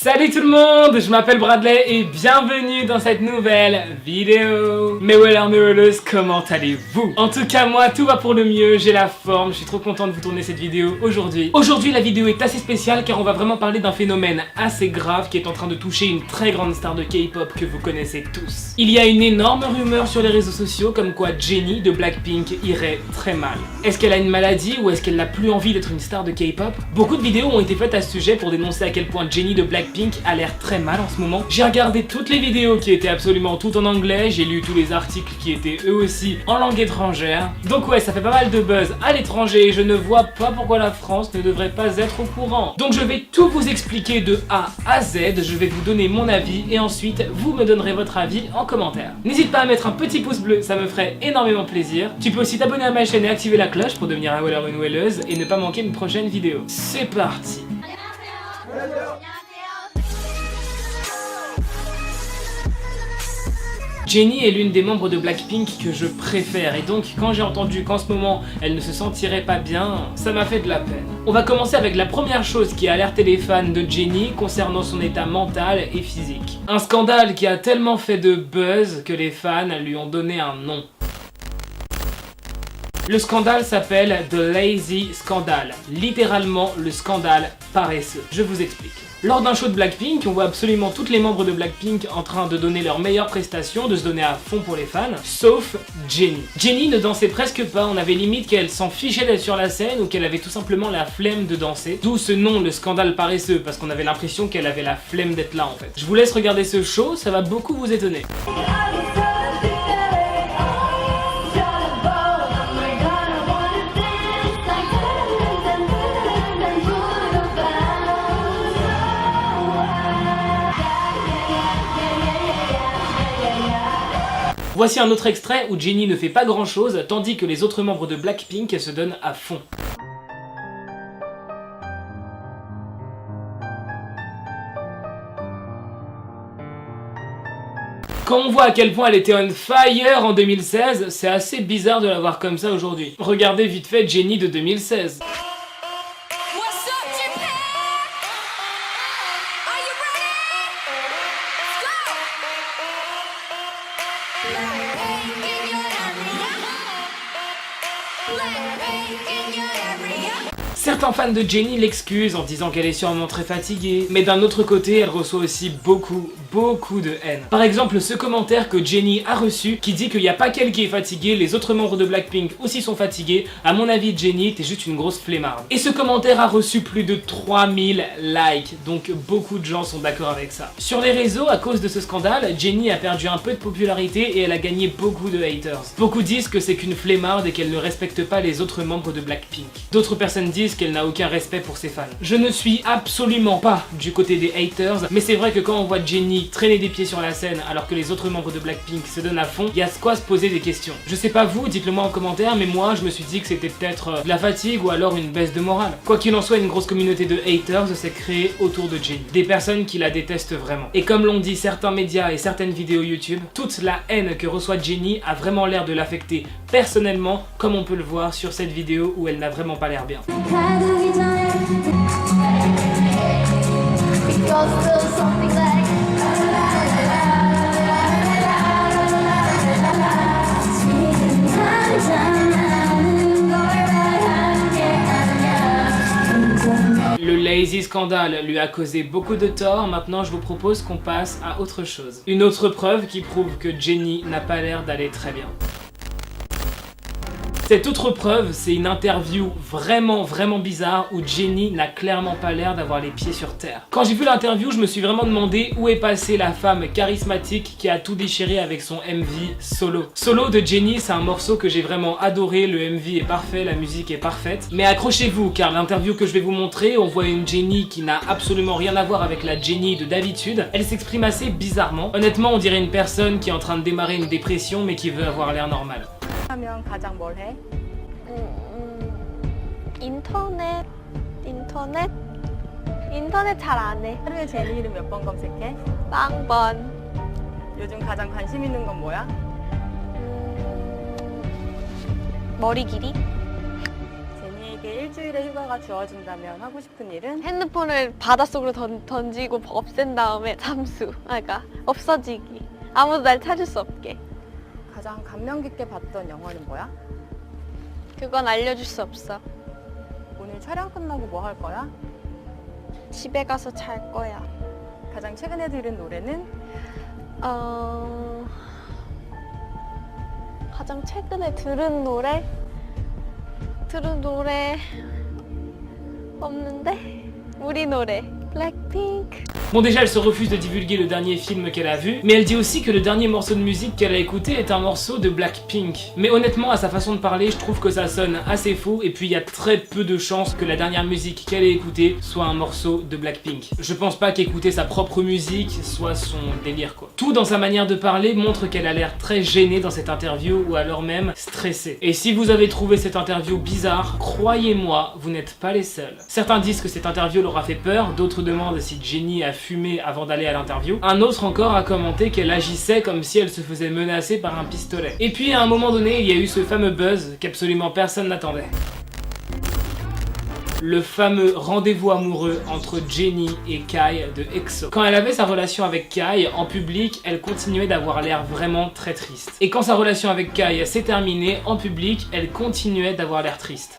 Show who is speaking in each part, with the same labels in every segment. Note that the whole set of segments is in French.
Speaker 1: Salut tout le monde, je m'appelle Bradley et bienvenue dans cette nouvelle vidéo. Mes wellers, mes welleuses, comment allez-vous? En tout cas moi tout va pour le mieux, j'ai la forme, je suis trop content de vous tourner cette vidéo aujourd'hui. Aujourd'hui la vidéo est assez spéciale car on va vraiment parler d'un phénomène assez grave qui est en train de toucher une très grande star de K-pop que vous connaissez tous. Il y a une énorme rumeur sur les réseaux sociaux comme quoi Jennie de Blackpink irait très mal. Est-ce qu'elle a une maladie ou est-ce qu'elle n'a plus envie d'être une star de K-pop? Beaucoup de vidéos ont été faites à ce sujet pour dénoncer à quel point Jennie de Blackpink a l'air très mal en ce moment. J'ai regardé toutes les vidéos qui étaient absolument toutes en anglais, j'ai lu tous les articles qui étaient eux aussi en langue étrangère. Donc ouais, ça fait pas mal de buzz à l'étranger et je ne vois pas pourquoi la France ne devrait pas être au courant. Donc je vais tout vous expliquer de A à Z, je vais vous donner mon avis et ensuite vous me donnerez votre avis en commentaire. N'hésite pas à mettre un petit pouce bleu, ça me ferait énormément plaisir. Tu peux aussi t'abonner à ma chaîne et activer la cloche pour devenir un weller ou une welleuse et ne pas manquer une prochaine vidéo. C'est parti. Jennie est l'une des membres de Blackpink que je préfère et donc quand j'ai entendu qu'en ce moment elle ne se sentirait pas bien, ça m'a fait de la peine. On va commencer avec la première chose qui a alerté les fans de Jennie concernant son état mental et physique. Un scandale qui a tellement fait de buzz que les fans lui ont donné un nom. Le scandale s'appelle The Lazy Scandal, littéralement le scandale paresseux. Je vous explique. Lors d'un show de Blackpink, on voit absolument tous les membres de Blackpink en train de donner leurs meilleures prestations, de se donner à fond pour les fans, sauf Jennie. Jennie ne dansait presque pas, on avait limite qu'elle s'en fichait d'être sur la scène ou qu'elle avait tout simplement la flemme de danser. D'où ce nom, le scandale paresseux, parce qu'on avait l'impression qu'elle avait la flemme d'être là en fait. Je vous laisse regarder ce show, ça va beaucoup vous étonner. Voici un autre extrait où Jennie ne fait pas grand chose, tandis que les autres membres de Blackpink se donnent à fond. Quand on voit à quel point elle était on fire en 2016, c'est assez bizarre de la voir comme ça aujourd'hui. Regardez vite fait Jennie de 2016. Certains fans de Jennie l'excusent en disant qu'elle est sûrement très fatiguée, mais d'un autre côté, elle reçoit aussi beaucoup de haine. Par exemple, ce commentaire que Jennie a reçu qui dit qu'il n'y a pas qu'elle qui est fatiguée, les autres membres de Blackpink aussi sont fatigués. À mon avis, Jennie, t'es juste une grosse flemmarde. Et ce commentaire a reçu plus de 3000 likes, donc beaucoup de gens sont d'accord avec ça. Sur les réseaux, à cause de ce scandale, Jennie a perdu un peu de popularité et elle a gagné beaucoup de haters. Beaucoup disent que c'est qu'une flemmarde et qu'elle ne respecte pas les autres membres de Blackpink. D'autres personnes disent qu'elle n'a aucun respect pour ses fans. Je ne suis absolument pas du côté des haters, mais c'est vrai que quand on voit Jennie traîner des pieds sur la scène alors que les autres membres de Blackpink se donnent à fond, il y a quoi se poser des questions. Je sais pas vous, dites-le moi en commentaire, mais moi je me suis dit que c'était peut-être de la fatigue ou alors une baisse de morale. Quoi qu'il en soit, une grosse communauté de haters s'est créée autour de Jennie. Des personnes qui la détestent vraiment. Et comme l'ont dit certains médias et certaines vidéos YouTube, toute la haine que reçoit Jennie a vraiment l'air de l'affecter personnellement, comme on peut le voir sur cette vidéo où elle n'a vraiment pas l'air bien. Le Lazy Scandal lui a causé beaucoup de tort, maintenant je vous propose qu'on passe à autre chose. Une autre preuve qui prouve que Jennie n'a pas l'air d'aller très bien. Cette autre preuve, c'est une interview vraiment bizarre où Jennie n'a clairement pas l'air d'avoir les pieds sur terre. Quand j'ai vu l'interview, je me suis vraiment demandé où est passée la femme charismatique qui a tout déchiré avec son MV Solo. Solo de Jennie, c'est un morceau que j'ai vraiment adoré, le MV est parfait, la musique est parfaite. Mais accrochez-vous car l'interview que je vais vous montrer, on voit une Jennie qui n'a absolument rien à voir avec la Jennie de d'habitude. Elle s'exprime assez bizarrement. Honnêtement, on dirait une personne qui est en train de démarrer une dépression mais qui veut avoir l'air normal.
Speaker 2: 하면 가장 뭘 해? 인터넷 잘 안 해. 하루에 제니 이름 몇 번 검색해? 0번. 요즘 가장 관심 있는 건 뭐야? 머리 길이? 제니 제니에게 일주일의 휴가가 주어진다면 하고 싶은 일은?
Speaker 3: 핸드폰을 바닷속으로 던지고 없앤 다음에 잠수. 그러니까 없어지기. 아무도 날 찾을 수 없게.
Speaker 2: 가장 감명 깊게 봤던 영화는 뭐야?
Speaker 3: 그건 알려줄 수 없어.
Speaker 2: 오늘 촬영 끝나고 뭐 할 거야?
Speaker 3: 집에 가서 잘 거야.
Speaker 2: 가장 최근에 들은 노래는?
Speaker 3: 가장 최근에 들은 노래? 없는데? 우리 노래 블랙핑크.
Speaker 1: Bon, déjà elle se refuse de divulguer le dernier film qu'elle a vu, mais elle dit aussi que le dernier morceau de musique qu'elle a écouté est un morceau de Blackpink. Mais honnêtement, à sa façon de parler, je trouve que ça sonne assez faux, et puis il y a très peu de chances que la dernière musique qu'elle ait écoutée soit un morceau de Blackpink. Je pense pas qu'écouter sa propre musique soit son délire quoi. Tout dans sa manière de parler montre qu'elle a l'air très gênée dans cette interview, ou alors même stressée. Et si vous avez trouvé cette interview bizarre, croyez-moi, vous n'êtes pas les seuls. Certains disent que cette interview leur a fait peur, d'autres demandent si Jennie a fumé avant d'aller à l'interview. Un autre encore a commenté qu'elle agissait comme si elle se faisait menacer par un pistolet. Et puis à un moment donné, il y a eu ce fameux buzz qu'absolument personne n'attendait. Le fameux rendez-vous amoureux entre Jennie et Kai de EXO. Quand elle avait sa relation avec Kai, en public, elle continuait d'avoir l'air vraiment très triste. Et quand sa relation avec Kai s'est terminée, en public, elle continuait d'avoir l'air triste.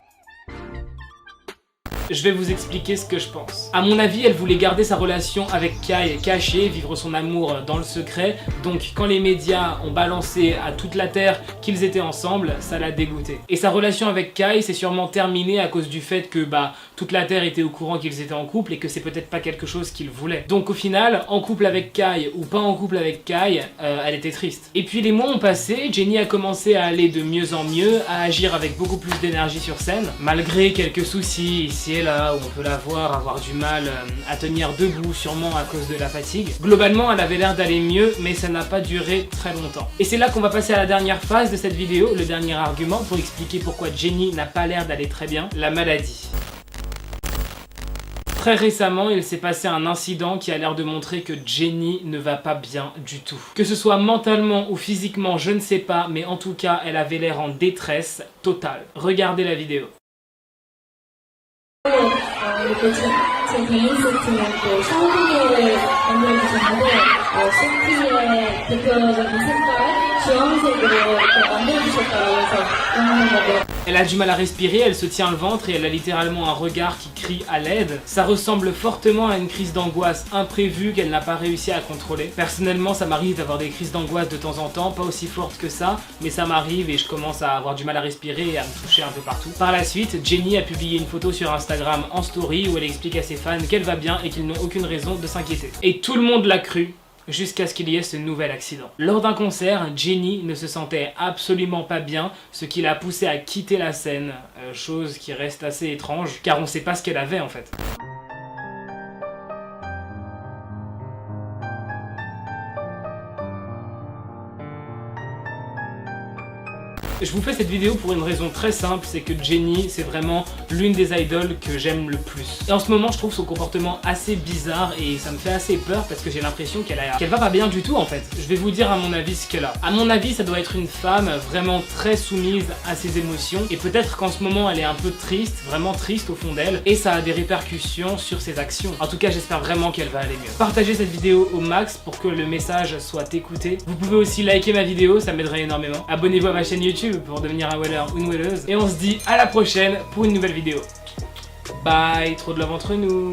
Speaker 1: Je vais vous expliquer ce que je pense. À mon avis, elle voulait garder sa relation avec Kai cachée, vivre son amour dans le secret, donc quand les médias ont balancé à toute la terre qu'ils étaient ensemble, ça l'a dégoûté. Et sa relation avec Kai s'est sûrement terminée à cause du fait que toute la terre était au courant qu'ils étaient en couple et que c'est peut-être pas quelque chose qu'il voulait. Donc au final, en couple avec Kai ou pas en couple avec Kai, elle était triste. Et puis les mois ont passé, Jennie a commencé à aller de mieux en mieux, à agir avec beaucoup plus d'énergie sur scène, malgré quelques soucis ici et là où on peut la voir avoir du mal à tenir debout, sûrement à cause de la fatigue. Globalement, elle avait l'air d'aller mieux, mais ça n'a pas duré très longtemps. Et c'est là qu'on va passer à la dernière phase de cette vidéo, le dernier argument pour expliquer pourquoi Jennie n'a pas l'air d'aller très bien, la maladie. Très récemment, il s'est passé un incident qui a l'air de montrer que Jennie ne va pas bien du tout. Que ce soit mentalement ou physiquement, je ne sais pas, mais en tout cas, elle avait l'air en détresse totale. Regardez la vidéo.
Speaker 4: 이렇게 제 개인 세트는 또 샤워기를 만들어주셨는데 세트의 대표적인 색깔 주황색으로 이렇게 만들어주셨다고 해서 너무
Speaker 1: Elle a du mal à respirer, elle se tient le ventre et elle a littéralement un regard qui crie à l'aide. Ça ressemble fortement à une crise d'angoisse imprévue qu'elle n'a pas réussi à contrôler. Personnellement, ça m'arrive d'avoir des crises d'angoisse de temps en temps, pas aussi fortes que ça, mais ça m'arrive et je commence à avoir du mal à respirer et à me toucher un peu partout. Par la suite, Jennie a publié une photo sur Instagram en story où elle explique à ses fans qu'elle va bien et qu'ils n'ont aucune raison de s'inquiéter. Et tout le monde l'a cru. Jusqu'à ce qu'il y ait ce nouvel accident. Lors d'un concert, Jennie ne se sentait absolument pas bien, ce qui l'a poussée à quitter la scène, chose qui reste assez étrange, car on sait pas ce qu'elle avait en fait. Je vous fais cette vidéo pour une raison très simple, c'est que Jennie, c'est vraiment l'une des idoles que j'aime le plus. Et en ce moment, je trouve son comportement assez bizarre et ça me fait assez peur parce que j'ai l'impression qu'elle va pas bien du tout en fait. Je vais vous dire à mon avis ce qu'elle a. À mon avis, ça doit être une femme vraiment très soumise à ses émotions et peut-être qu'en ce moment, elle est un peu triste, vraiment triste au fond d'elle et ça a des répercussions sur ses actions. En tout cas, j'espère vraiment qu'elle va aller mieux. Partagez cette vidéo au max pour que le message soit écouté. Vous pouvez aussi liker ma vidéo, ça m'aiderait énormément. Abonnez-vous à ma chaîne YouTube pour devenir un weller ou une welleuse. Et on se dit à la prochaine pour une nouvelle vidéo. Bye, trop de love entre nous.